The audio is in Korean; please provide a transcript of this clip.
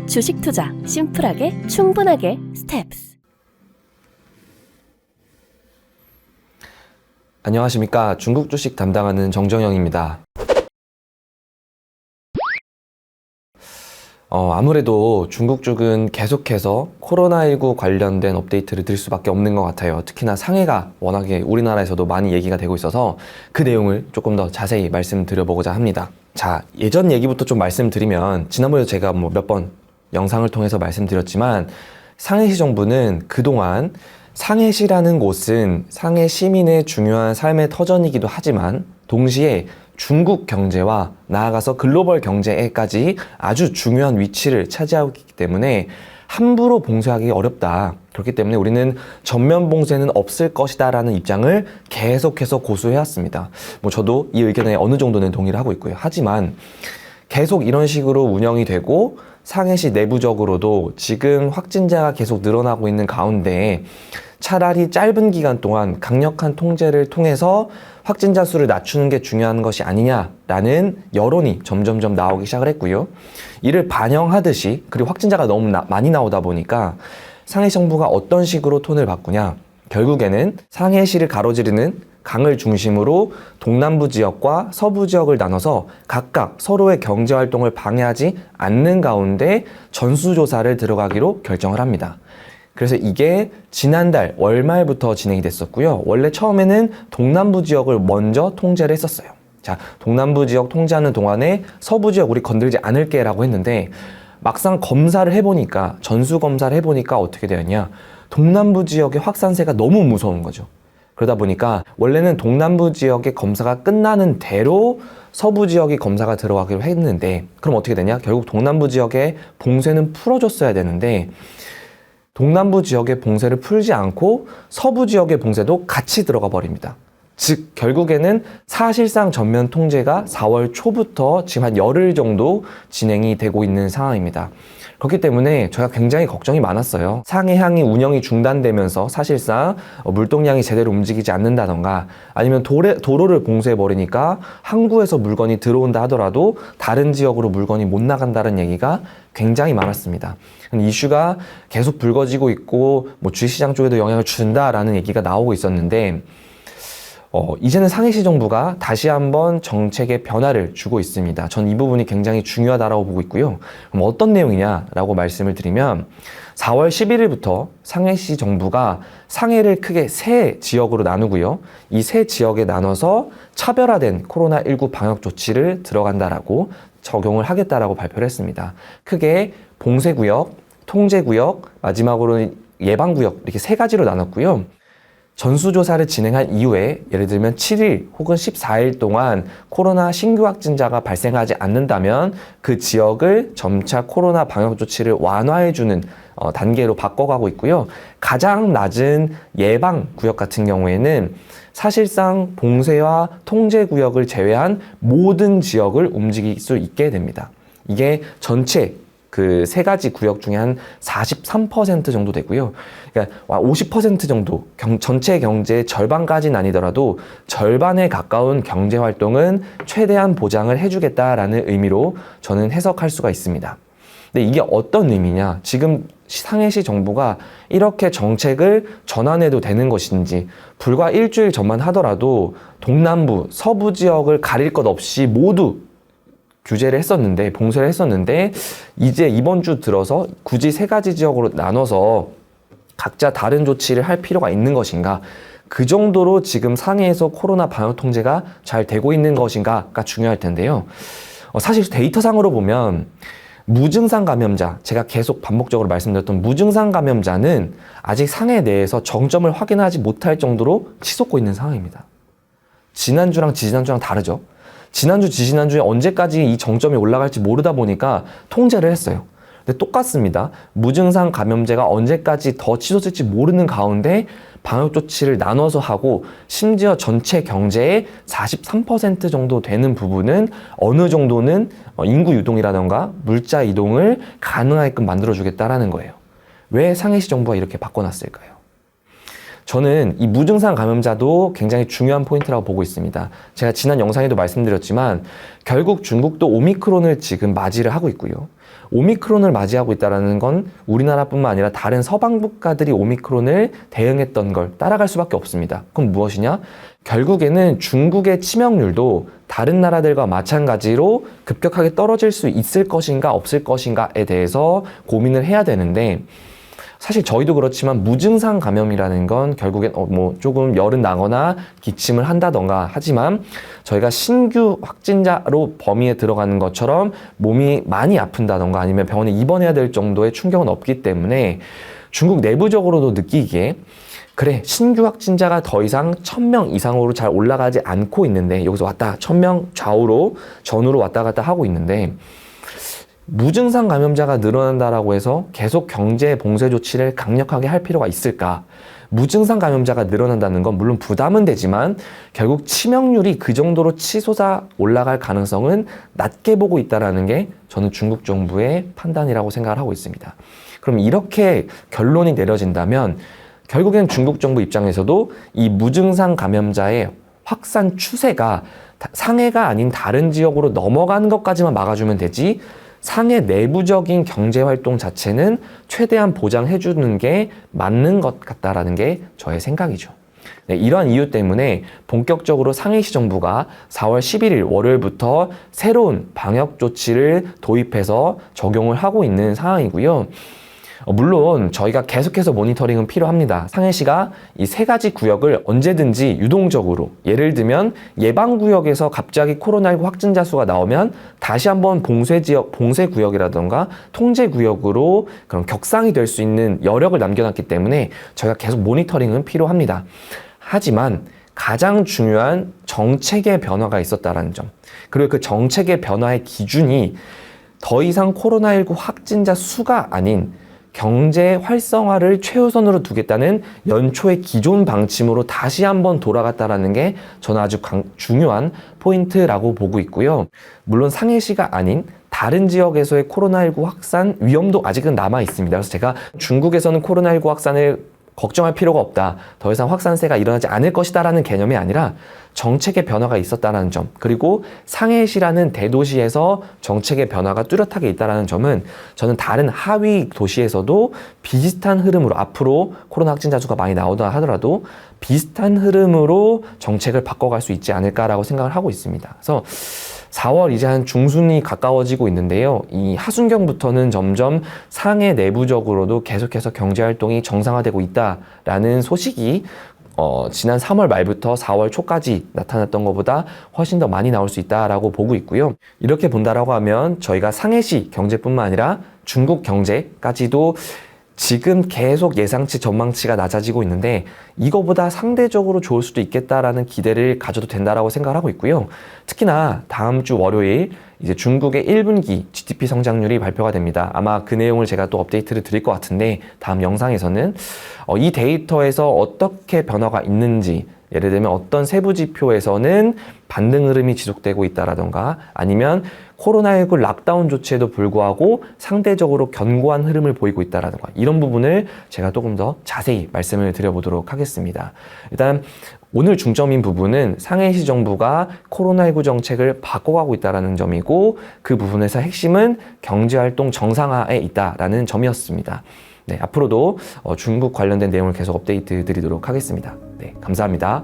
주식 투자 심플하게 충분하게 스텝스. 안녕하십니까. 중국 주식 담당하는 정정영입니다. 아무래도 중국 쪽은 계속해서 코로나19 관련된 업데이트를 드릴 수밖에 없는 것 같아요. 특히나 상해가 워낙에 우리나라에서도 많이 얘기가 되고 있어서 그 내용을 조금 더 자세히 말씀드려보고자 합니다. 자, 예전 얘기부터 좀 말씀드리면 지난번에 제가 몇 번 영상을 통해서 말씀드렸지만 상해시 정부는 그동안 상해시라는 곳은 상해 시민의 중요한 삶의 터전이기도 하지만 동시에 중국 경제와 나아가서 글로벌 경제에까지 아주 중요한 위치를 차지하고 있기 때문에 함부로 봉쇄하기 어렵다. 그렇기 때문에 우리는 전면 봉쇄는 없을 것이다 라는 입장을 계속해서 고수해왔습니다. 저도 이 의견에 어느 정도는 동의를 하고 있고요. 하지만 계속 이런 식으로 운영이 되고 상해시 내부적으로도 지금 확진자가 계속 늘어나고 있는 가운데 차라리 짧은 기간 동안 강력한 통제를 통해서 확진자 수를 낮추는 게 중요한 것이 아니냐라는 여론이 점점점 나오기 시작을 했고요. 이를 반영하듯이 그리고 확진자가 너무 많이 나오다 보니까 상해 정부가 어떤 식으로 톤을 바꾸냐. 결국에는 상해시를 가로지르는 강을 중심으로 동남부 지역과 서부 지역을 나눠서 각각 서로의 경제활동을 방해하지 않는 가운데 전수조사를 들어가기로 결정을 합니다. 그래서 이게 지난달 월말부터 진행이 됐었고요. 원래 처음에는 동남부 지역을 먼저 통제를 했었어요. 자, 동남부 지역 통제하는 동안에 서부 지역 우리 건들지 않을게 라고 했는데 막상 검사를 해보니까 전수검사를 해보니까 어떻게 되었냐. 동남부 지역의 확산세가 너무 무서운 거죠. 그러다 보니까 원래는 동남부 지역의 검사가 끝나는 대로 서부 지역의 검사가 들어가기로 했는데 그럼 어떻게 되냐? 결국 동남부 지역의 봉쇄는 풀어줬어야 되는데 동남부 지역의 봉쇄를 풀지 않고 서부 지역의 봉쇄도 같이 들어가 버립니다. 즉 결국에는 사실상 전면 통제가 4월 초부터 지금 한 열흘 정도 진행이 되고 있는 상황입니다. 그렇기 때문에 저희가 굉장히 걱정이 많았어요. 상해항이 운영이 중단되면서 사실상 물동량이 제대로 움직이지 않는다던가 아니면 도로를 봉쇄해버리니까 항구에서 물건이 들어온다 하더라도 다른 지역으로 물건이 못 나간다는 얘기가 굉장히 많았습니다. 이슈가 계속 불거지고 있고 주식시장 쪽에도 영향을 준다라는 얘기가 나오고 있었는데 이제는 상해시 정부가 다시 한번 정책의 변화를 주고 있습니다. 전 이 부분이 굉장히 중요하다고 보고 있고요. 그럼 어떤 내용이냐라고 말씀을 드리면 4월 11일부터 상해시 정부가 상해를 크게 세 지역으로 나누고요. 이 세 지역에 나눠서 차별화된 코로나19 방역 조치를 들어간다라고 적용을 하겠다라고 발표를 했습니다. 크게 봉쇄구역, 통제구역, 마지막으로는 예방구역 이렇게 세 가지로 나눴고요. 전수조사를 진행한 이후에 예를 들면 7일 혹은 14일 동안 코로나 신규 확진자가 발생하지 않는다면 그 지역을 점차 코로나 방역 조치를 완화해주는 단계로 바꿔가고 있고요. 가장 낮은 예방구역 같은 경우에는 사실상 봉쇄와 통제구역을 제외한 모든 지역을 움직일 수 있게 됩니다. 이게 전체 그 세 가지 구역 중에 한 43% 정도 되고요. 그러니까 50% 정도 전체 경제의 절반까지는 아니더라도 절반에 가까운 경제 활동은 최대한 보장을 해주겠다라는 의미로 저는 해석할 수가 있습니다. 근데 이게 어떤 의미냐? 지금 상해시 정부가 이렇게 정책을 전환해도 되는 것인지 불과 일주일 전만 하더라도 동남부, 서부 지역을 가릴 것 없이 모두 규제를 했었는데 봉쇄를 했었는데 이제 이번 주 들어서 굳이 세 가지 지역으로 나눠서 각자 다른 조치를 할 필요가 있는 것인가, 그 정도로 지금 상해에서 코로나 방역 통제가 잘 되고 있는 것인가가 중요할 텐데요. 사실 데이터상으로 보면 무증상 감염자, 제가 계속 반복적으로 말씀드렸던 무증상 감염자는 아직 상해 내에서 정점을 확인하지 못할 정도로 치솟고 있는 상황입니다. 지난주랑 지지난주랑 다르죠. 지난주, 지지난주에 언제까지 이 정점이 올라갈지 모르다 보니까 통제를 했어요. 근데 똑같습니다. 무증상 감염제가 언제까지 더 치솟을지 모르는 가운데 방역 조치를 나눠서 하고 심지어 전체 경제의 43% 정도 되는 부분은 어느 정도는 인구 유동이라던가 물자 이동을 가능하게끔 만들어주겠다라는 거예요. 왜 상해시 정부가 이렇게 바꿔놨을까요? 저는 이 무증상 감염자도 굉장히 중요한 포인트라고 보고 있습니다. 제가 지난 영상에도 말씀드렸지만 결국 중국도 오미크론을 지금 맞이를 하고 있고요. 오미크론을 맞이하고 있다는 건 우리나라뿐만 아니라 다른 서방 국가들이 오미크론을 대응했던 걸 따라갈 수밖에 없습니다. 그럼 무엇이냐? 결국에는 중국의 치명률도 다른 나라들과 마찬가지로 급격하게 떨어질 수 있을 것인가 없을 것인가에 대해서 고민을 해야 되는데, 사실 저희도 그렇지만 무증상 감염이라는 건 결국엔 조금 열은 나거나 기침을 한다던가 하지만 저희가 신규 확진자로 범위에 들어가는 것처럼 몸이 많이 아픈다던가 아니면 병원에 입원해야 될 정도의 충격은 없기 때문에 중국 내부적으로도 느끼기에 그래, 신규 확진자가 더 이상 1000명 이상으로 잘 올라가지 않고 있는데, 여기서 왔다 1000명 좌우로 전후로 왔다 갔다 하고 있는데, 무증상 감염자가 늘어난다라고 해서 계속 경제 봉쇄 조치를 강력하게 할 필요가 있을까? 무증상 감염자가 늘어난다는 건 물론 부담은 되지만 결국 치명률이 그 정도로 치솟아 올라갈 가능성은 낮게 보고 있다는 게 저는 중국 정부의 판단이라고 생각을 하고 있습니다. 그럼 이렇게 결론이 내려진다면 결국엔 중국 정부 입장에서도 이 무증상 감염자의 확산 추세가 상해가 아닌 다른 지역으로 넘어가는 것까지만 막아주면 되지, 상해 내부적인 경제활동 자체는 최대한 보장해주는 게 맞는 것 같다라는 게 저의 생각이죠. 네, 이러한 이유 때문에 본격적으로 상해시 정부가 4월 11일 월요일부터 새로운 방역 조치를 도입해서 적용을 하고 있는 상황이고요. 물론 저희가 계속해서 모니터링은 필요합니다. 상해시가 이 세 가지 구역을 언제든지 유동적으로, 예를 들면 예방구역에서 갑자기 코로나19 확진자 수가 나오면 다시 한번 봉쇄구역이라던가 통제구역으로 그런 격상이 될 수 있는 여력을 남겨놨기 때문에 저희가 계속 모니터링은 필요합니다. 하지만 가장 중요한 정책의 변화가 있었다는 점, 그리고 그 정책의 변화의 기준이 더 이상 코로나19 확진자 수가 아닌 경제 활성화를 최우선으로 두겠다는 연초의 기존 방침으로 다시 한번 돌아갔다라는 게 저는 아주 중요한 포인트라고 보고 있고요. 물론 상해시가 아닌 다른 지역에서의 코로나19 확산 위험도 아직은 남아 있습니다. 그래서 제가 중국에서는 코로나19 확산을 걱정할 필요가 없다, 더 이상 확산세가 일어나지 않을 것이다 라는 개념이 아니라 정책의 변화가 있었다는 점, 그리고 상해시라는 대도시에서 정책의 변화가 뚜렷하게 있다는 점은 저는 다른 하위 도시에서도 비슷한 흐름으로, 앞으로 코로나 확진자 수가 많이 나오다 하더라도 비슷한 흐름으로 정책을 바꿔갈 수 있지 않을까라고 생각을 하고 있습니다. 그래서 4월 이제 한 중순이 가까워지고 있는데요. 이 하순경부터는 점점 상해 내부적으로도 계속해서 경제활동이 정상화되고 있다라는 소식이 지난 3월 말부터 4월 초까지 나타났던 것보다 훨씬 더 많이 나올 수 있다라고 보고 있고요. 이렇게 본다라고 하면 저희가 상해시 경제뿐만 아니라 중국 경제까지도 지금 계속 예상치 전망치가 낮아지고 있는데 이거보다 상대적으로 좋을 수도 있겠다라는 기대를 가져도 된다라고 생각을 하고 있고요. 특히나 다음 주 월요일 이제 중국의 1분기 GDP 성장률이 발표가 됩니다. 아마 그 내용을 제가 또 업데이트를 드릴 것 같은데 다음 영상에서는 이 데이터에서 어떻게 변화가 있는지, 예를 들면 어떤 세부 지표에서는 반등 흐름이 지속되고 있다라던가 아니면 코로나19 락다운 조치에도 불구하고 상대적으로 견고한 흐름을 보이고 있다라던가 이런 부분을 제가 조금 더 자세히 말씀을 드려보도록 하겠습니다. 일단 오늘 중점인 부분은 상해시 정부가 코로나19 정책을 바꿔가고 있다는 점이고 그 부분에서 핵심은 경제활동 정상화에 있다라는 점이었습니다. 네, 앞으로도 중국 관련된 내용을 계속 업데이트 드리도록 하겠습니다. 네, 감사합니다.